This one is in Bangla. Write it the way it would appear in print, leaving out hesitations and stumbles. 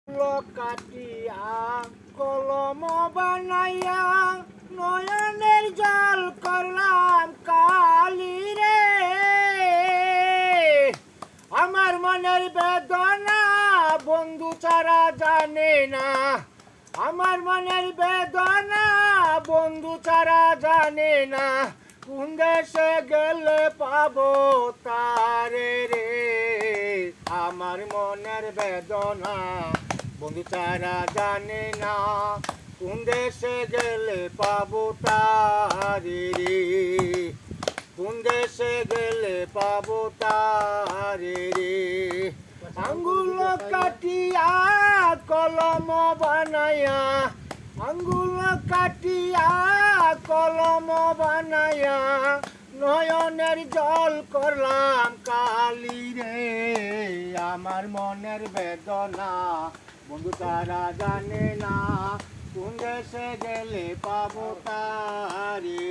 কাটিয়া কলম বানাইয়া নয়নের জল করলাম কালি রে। আমার মনের বেদনা বন্ধু ছাড়া জানে না, আমার মনের বেদনা বন্ধু ছাড়া জানে না। কোন দেশে গেলে পাবো তারে রে। আমার মনের বেদনা বন্ধু ছাড়া জানে না, কোন দেশে গেলে পাবো তারে রে। কোন দেশে গেলে পাবো তারে রে। আঙ্গুল কাটিয়া কলম বানাইয়া, আঙ্গুল কাটিয়া কলম বানাইয়া নয়নের জল করলাম কালি রে। আমার মনের বেদনা বন্ধু তারা জানে না, কোন দেশে গেলে পাবো তারে